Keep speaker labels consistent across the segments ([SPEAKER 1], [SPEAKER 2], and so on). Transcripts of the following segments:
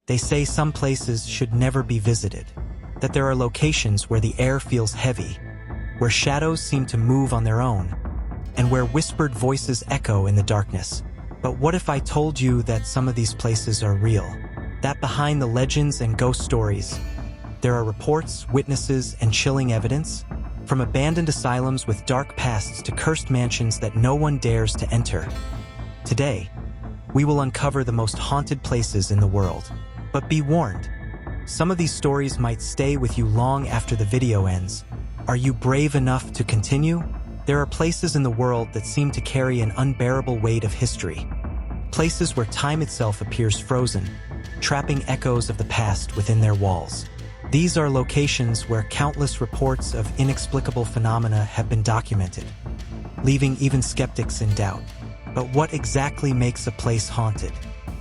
[SPEAKER 1] They say some places should never be visited, that there are locations where the air feels heavy, where shadows seem to move on their own, and where whispered voices echo in the darkness. But what if I told you that some of these places are real? That behind the legends and ghost stories, there are reports, witnesses, and chilling evidence? From abandoned asylums with dark pasts to cursed mansions that no one dares to enter. Today, we will uncover the most haunted places in the world. But be warned, some of these stories might stay with you long after the video ends. Are you brave enough to continue? There are places in the world that seem to carry an unbearable weight of history. Places where time itself appears frozen, trapping echoes of the past within their walls. These are locations where countless reports of inexplicable phenomena have been documented, leaving even skeptics in doubt. But what exactly makes a place haunted?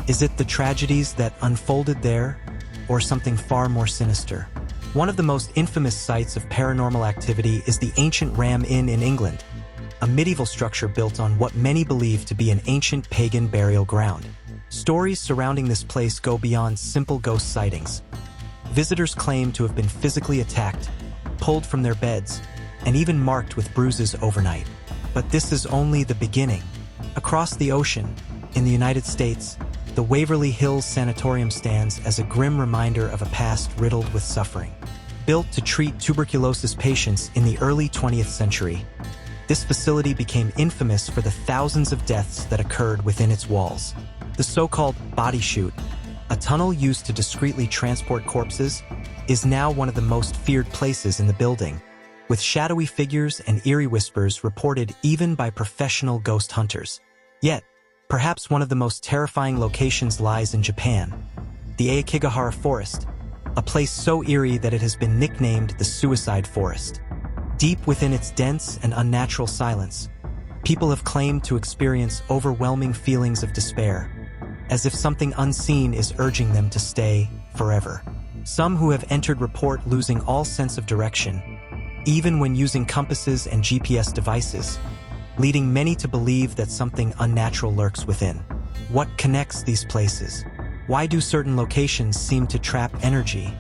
[SPEAKER 1] Is it the tragedies that unfolded there, or something far more sinister? One of the most infamous sites of paranormal activity is the ancient Ram Inn in England, a medieval structure built on what many believe to be an ancient pagan burial ground. Stories surrounding this place go beyond simple ghost sightings. Visitors claim to have been physically attacked, pulled from their beds, and even marked with bruises overnight. But this is only the beginning. Across the ocean, in the United States, the Waverly Hills Sanatorium stands as a grim reminder of a past riddled with suffering. Built to treat tuberculosis patients in the early 20th century, this facility became infamous for the thousands of deaths that occurred within its walls. The so-called body chute, a tunnel used to discreetly transport corpses, is now one of the most feared places in the building, with shadowy figures and eerie whispers reported even by professional ghost hunters. Yet, perhaps one of the most terrifying locations lies in Japan, the Aokigahara Forest, a place so eerie that it has been nicknamed the Suicide Forest. Deep within its dense and unnatural silence, people have claimed to experience overwhelming feelings of despair, as if something unseen is urging them to stay forever. Some who have entered report losing all sense of direction, even when using compasses and GPS devices, leading many to believe that something unnatural lurks within. What connects these places? Why do certain locations seem to trap energy,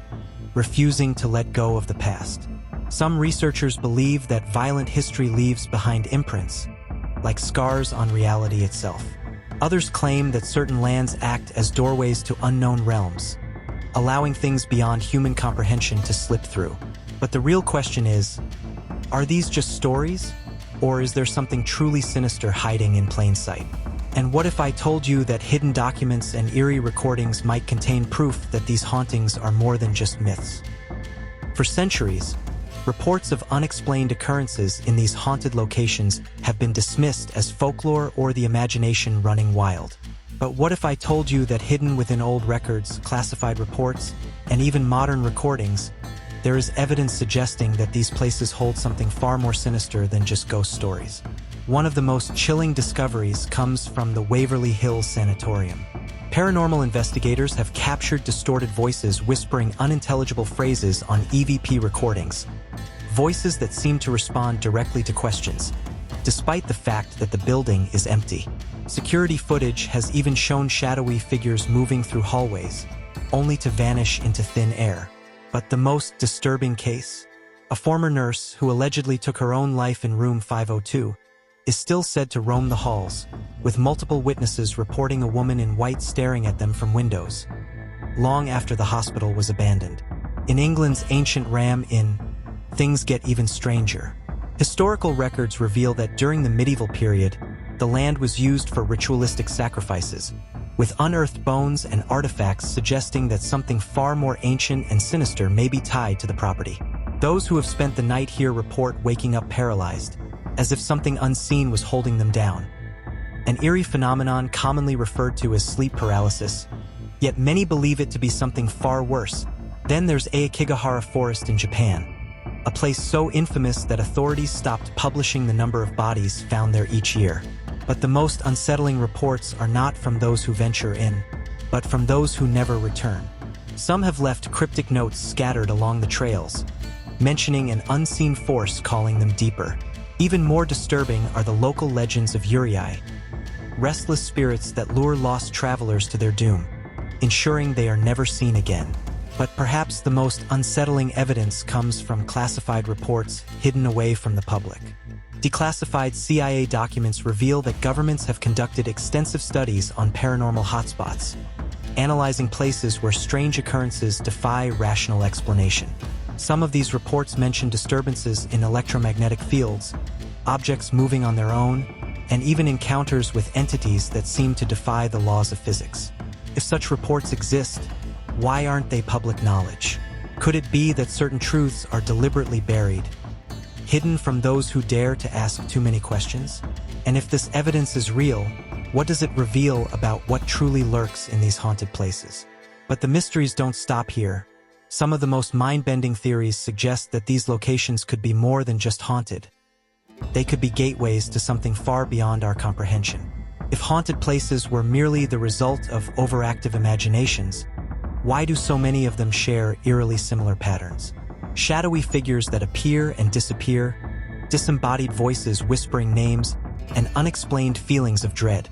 [SPEAKER 1] refusing to let go of the past? Some researchers believe that violent history leaves behind imprints, like scars on reality itself. Others claim that certain lands act as doorways to unknown realms, allowing things beyond human comprehension to slip through. But the real question is, are these just stories? Or is there something truly sinister hiding in plain sight? And what if I told you that hidden documents and eerie recordings might contain proof that these hauntings are more than just myths? For centuries, reports of unexplained occurrences in these haunted locations have been dismissed as folklore or the imagination running wild. But what if I told you that hidden within old records, classified reports, and even modern recordings, there is evidence suggesting that these places hold something far more sinister than just ghost stories? One of the most chilling discoveries comes from the Waverly Hills Sanatorium. Paranormal investigators have captured distorted voices whispering unintelligible phrases on EVP recordings, voices that seem to respond directly to questions, despite the fact that the building is empty. Security footage has even shown shadowy figures moving through hallways, only to vanish into thin air. But the most disturbing case, a former nurse who allegedly took her own life in room 502, is still said to roam the halls, with multiple witnesses reporting a woman in white staring at them from windows, long after the hospital was abandoned. In England's ancient Ram Inn, things get even stranger. Historical records reveal that during the medieval period, the land was used for ritualistic sacrifices, with unearthed bones and artifacts suggesting that something far more ancient and sinister may be tied to the property. Those who have spent the night here report waking up paralyzed, as if something unseen was holding them down. An eerie phenomenon commonly referred to as sleep paralysis, yet many believe it to be something far worse. Then there's Aokigahara Forest in Japan, a place so infamous that authorities stopped publishing the number of bodies found there each year. But the most unsettling reports are not from those who venture in, but from those who never return. Some have left cryptic notes scattered along the trails, mentioning an unseen force calling them deeper. Even more disturbing are the local legends of Uriai, restless spirits that lure lost travelers to their doom. ensuring they are never seen again. But perhaps the most unsettling evidence comes from classified reports hidden away from the public. Declassified CIA documents reveal that governments have conducted extensive studies on paranormal hotspots, analyzing places where strange occurrences defy rational explanation. Some of these reports mention disturbances in electromagnetic fields, objects moving on their own, and even encounters with entities that seem to defy the laws of physics. If such reports exist, why aren't they public knowledge? Could it be that certain truths are deliberately buried, hidden from those who dare to ask too many questions? And if this evidence is real, what does it reveal about what truly lurks in these haunted places? But the mysteries don't stop here. Some of the most mind-bending theories suggest that these locations could be more than just haunted. They could be gateways to something far beyond our comprehension. If haunted places were merely the result of overactive imaginations, why do so many of them share eerily similar patterns? Shadowy figures that appear and disappear, disembodied voices whispering names, and unexplained feelings of dread.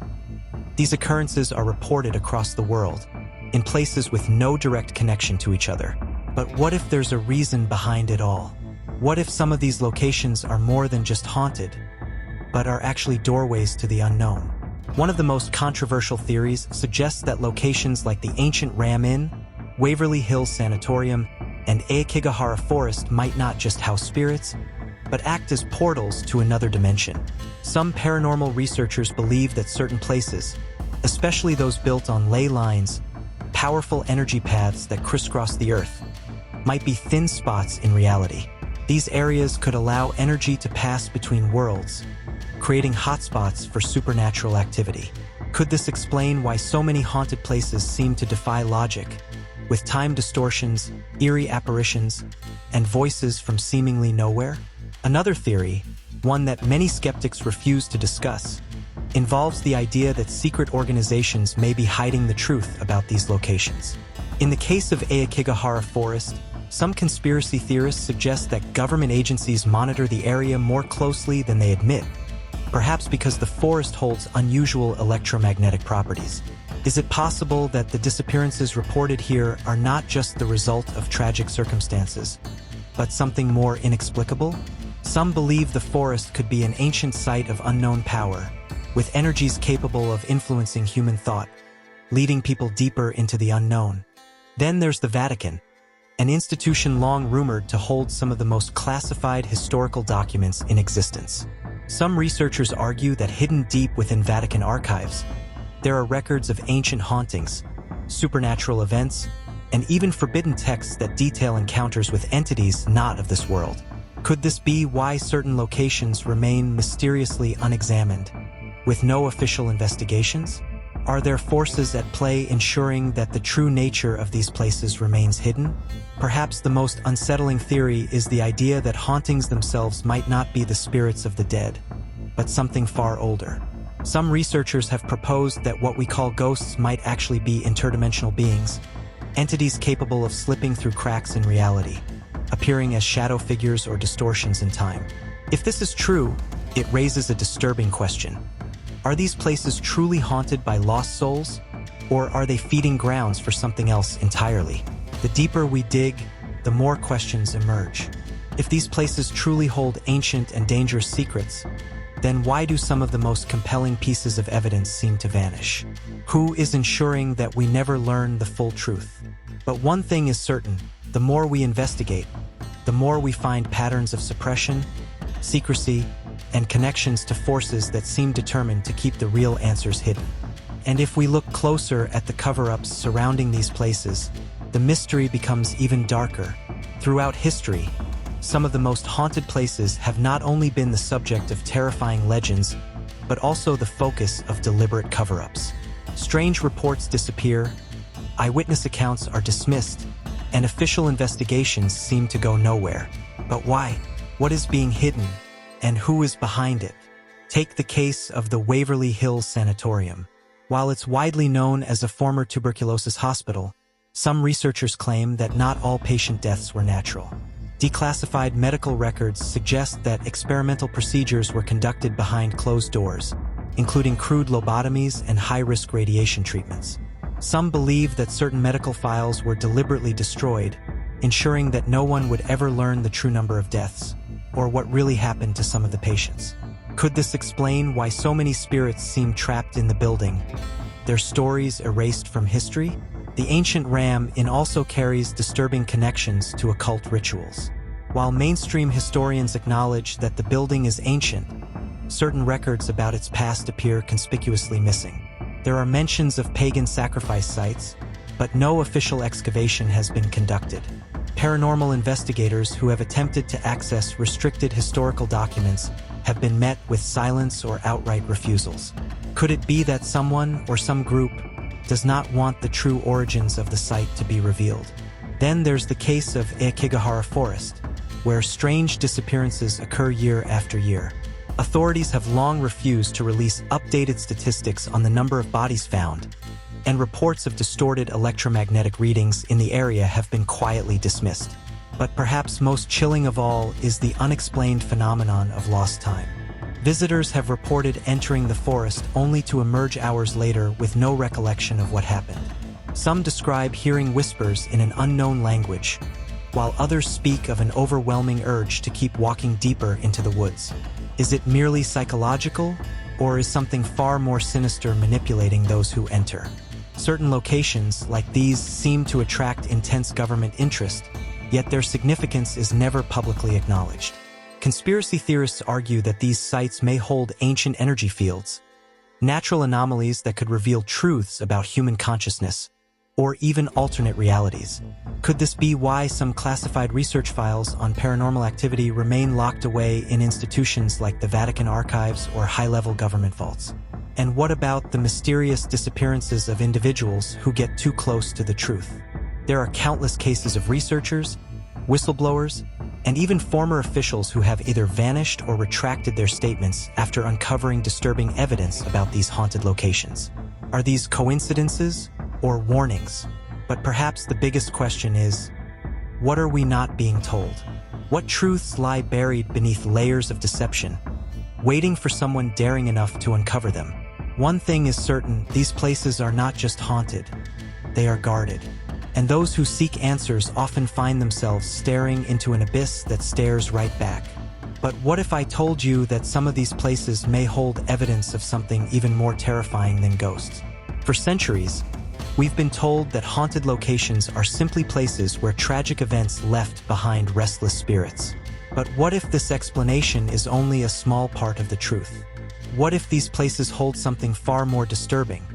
[SPEAKER 1] These occurrences are reported across the world, in places with no direct connection to each other. But what if there's a reason behind it all? What if some of these locations are more than just haunted, but are actually doorways to the unknown? One of the most controversial theories suggests that locations like the ancient Ram Inn, Waverly Hills Sanatorium, and Aokigahara Forest might not just house spirits, but act as portals to another dimension. Some paranormal researchers believe that certain places, especially those built on ley lines, powerful energy paths that crisscross the Earth, might be thin spots in reality. These areas could allow energy to pass between worlds, creating hotspots for supernatural activity. Could this explain why so many haunted places seem to defy logic, with time distortions, eerie apparitions, and voices from seemingly nowhere? Another theory, one that many skeptics refuse to discuss, involves the idea that secret organizations may be hiding the truth about these locations. In the case of Aokigahara Forest, some conspiracy theorists suggest that government agencies monitor the area more closely than they admit, perhaps because the forest holds unusual electromagnetic properties. Is it possible that the disappearances reported here are not just the result of tragic circumstances, but something more inexplicable? Some believe the forest could be an ancient site of unknown power, with energies capable of influencing human thought, leading people deeper into the unknown. Then there's the Vatican, an institution long rumored to hold some of the most classified historical documents in existence. Some researchers argue that hidden deep within Vatican archives, there are records of ancient hauntings, supernatural events, and even forbidden texts that detail encounters with entities not of this world. Could this be why certain locations remain mysteriously unexamined, with no official investigations? Are there forces at play ensuring that the true nature of these places remains hidden? Perhaps the most unsettling theory is the idea that hauntings themselves might not be the spirits of the dead, but something far older. Some researchers have proposed that what we call ghosts might actually be interdimensional beings, entities capable of slipping through cracks in reality, appearing as shadow figures or distortions in time. If this is true, it raises a disturbing question. Are these places truly haunted by lost souls, or are they feeding grounds for something else entirely? The deeper we dig, the more questions emerge. If these places truly hold ancient and dangerous secrets, then why do some of the most compelling pieces of evidence seem to vanish? Who is ensuring that we never learn the full truth? But one thing is certain, the more we investigate, the more we find patterns of suppression, secrecy, and connections to forces that seem determined to keep the real answers hidden. And if we look closer at the cover-ups surrounding these places, the mystery becomes even darker. Throughout history, some of the most haunted places have not only been the subject of terrifying legends, but also the focus of deliberate cover-ups. Strange reports disappear, eyewitness accounts are dismissed, and official investigations seem to go nowhere. But why? What is being hidden? And who is behind it? Take the case of the Waverly Hills Sanatorium. While it's widely known as a former tuberculosis hospital, some researchers claim that not all patient deaths were natural. Declassified medical records suggest that experimental procedures were conducted behind closed doors, including crude lobotomies and high-risk radiation treatments. Some believe that certain medical files were deliberately destroyed, ensuring that no one would ever learn the true number of deaths, or what really happened to some of the patients. Could this explain why so many spirits seem trapped in the building, their stories erased from history? The ancient Ram Inn also carries disturbing connections to occult rituals. While mainstream historians acknowledge that the building is ancient, certain records about its past appear conspicuously missing. There are mentions of pagan sacrifice sites, but no official excavation has been conducted. Paranormal investigators who have attempted to access restricted historical documents have been met with silence or outright refusals. Could it be that someone or some group does not want the true origins of the site to be revealed? Then there's the case of Aokigahara Forest, where strange disappearances occur year after year. Authorities have long refused to release updated statistics on the number of bodies found, and reports of distorted electromagnetic readings in the area have been quietly dismissed. But perhaps most chilling of all is the unexplained phenomenon of lost time. Visitors have reported entering the forest only to emerge hours later with no recollection of what happened. Some describe hearing whispers in an unknown language, while others speak of an overwhelming urge to keep walking deeper into the woods. Is it merely psychological, or is something far more sinister manipulating those who enter? Certain locations, like these, seem to attract intense government interest, yet their significance is never publicly acknowledged. Conspiracy theorists argue that these sites may hold ancient energy fields, natural anomalies that could reveal truths about human consciousness, or even alternate realities. Could this be why some classified research files on paranormal activity remain locked away in institutions like the Vatican archives or high-level government vaults? And what about the mysterious disappearances of individuals who get too close to the truth? There are countless cases of researchers, whistleblowers, and even former officials who have either vanished or retracted their statements after uncovering disturbing evidence about these haunted locations. Are these coincidences or warnings? But perhaps the biggest question is, what are we not being told? What truths lie buried beneath layers of deception, waiting for someone daring enough to uncover them? One thing is certain, these places are not just haunted, they are guarded. And those who seek answers often find themselves staring into an abyss that stares right back. But what if I told you that some of these places may hold evidence of something even more terrifying than ghosts? For centuries, we've been told that haunted locations are simply places where tragic events left behind restless spirits. But what if this explanation is only a small part of the truth? What if these places hold something far more disturbing?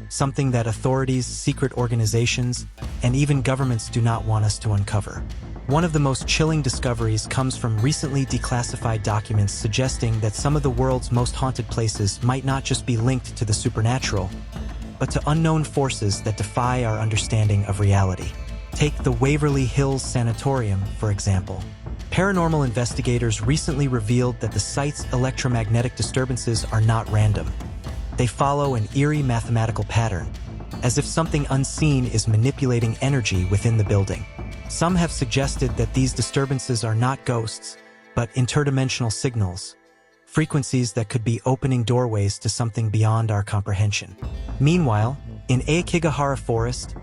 [SPEAKER 1] Something that authorities, secret organizations, and even governments do not want us to uncover. One of the most chilling discoveries comes from recently declassified documents suggesting that some of the world's most haunted places might not just be linked to the supernatural, but to unknown forces that defy our understanding of reality. Take the Waverly Hills Sanatorium, for example. Paranormal investigators recently revealed that the site's electromagnetic disturbances are not random. They follow an eerie mathematical pattern, as if something unseen is manipulating energy within the building. Some have suggested that these disturbances are not ghosts, but interdimensional signals, frequencies that could be opening doorways to something beyond our comprehension. Meanwhile, in Aokigahara Forest,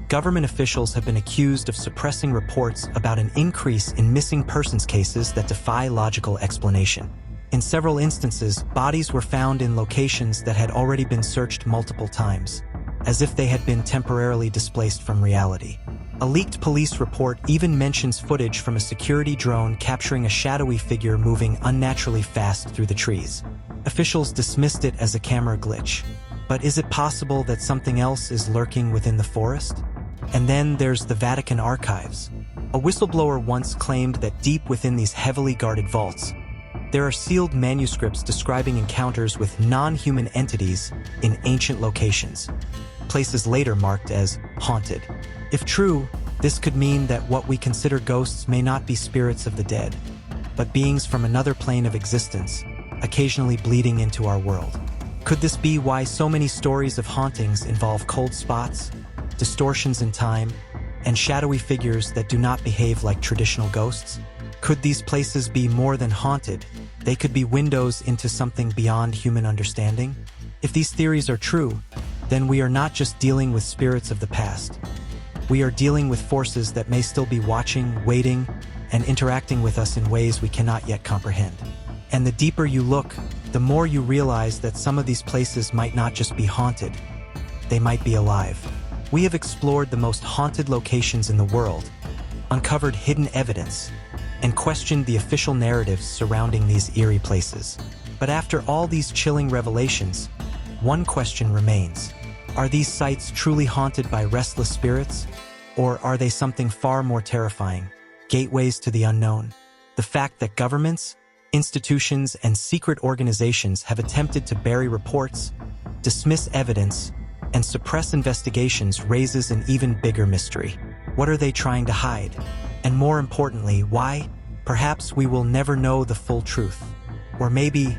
[SPEAKER 1] government officials have been accused of suppressing reports about an increase in missing persons cases that defy logical explanation. In several instances, bodies were found in locations that had already been searched multiple times, as if they had been temporarily displaced from reality. A leaked police report even mentions footage from a security drone capturing a shadowy figure moving unnaturally fast through the trees. Officials dismissed it as a camera glitch. But is it possible that something else is lurking within the forest? And then there's the Vatican archives. A whistleblower once claimed that deep within these heavily guarded vaults, there are sealed manuscripts describing encounters with non-human entities in ancient locations, places later marked as haunted. If true, this could mean that what we consider ghosts may not be spirits of the dead, but beings from another plane of existence, occasionally bleeding into our world. Could this be why so many stories of hauntings involve cold spots, distortions in time, and shadowy figures that do not behave like traditional ghosts? Could these places be more than haunted? They could be windows into something beyond human understanding? If these theories are true, then we are not just dealing with spirits of the past. We are dealing with forces that may still be watching, waiting, and interacting with us in ways we cannot yet comprehend. And the deeper you look, the more you realize that some of these places might not just be haunted, they might be alive. We have explored the most haunted locations in the world, uncovered hidden evidence, and questioned the official narratives surrounding these eerie places. But after all these chilling revelations, one question remains. Are these sites truly haunted by restless spirits? Or are they something far more terrifying, gateways to the unknown? The fact that governments, institutions, and secret organizations have attempted to bury reports, dismiss evidence, and suppress investigations raises an even bigger mystery. What are they trying to hide? And more importantly, why? Perhaps we will never know the full truth. Or maybe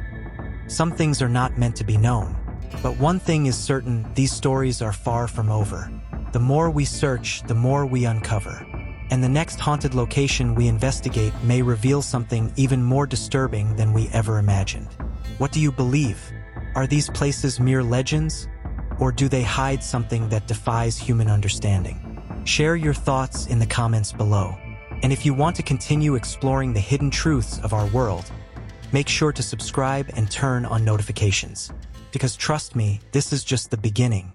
[SPEAKER 1] some things are not meant to be known. But one thing is certain, these stories are far from over. The more we search, the more we uncover. And the next haunted location we investigate may reveal something even more disturbing than we ever imagined. What do you believe? Are these places mere legends? Or do they hide something that defies human understanding? Share your thoughts in the comments below. And if you want to continue exploring the hidden truths of our world, make sure to subscribe and turn on notifications. Because trust me, this is just the beginning.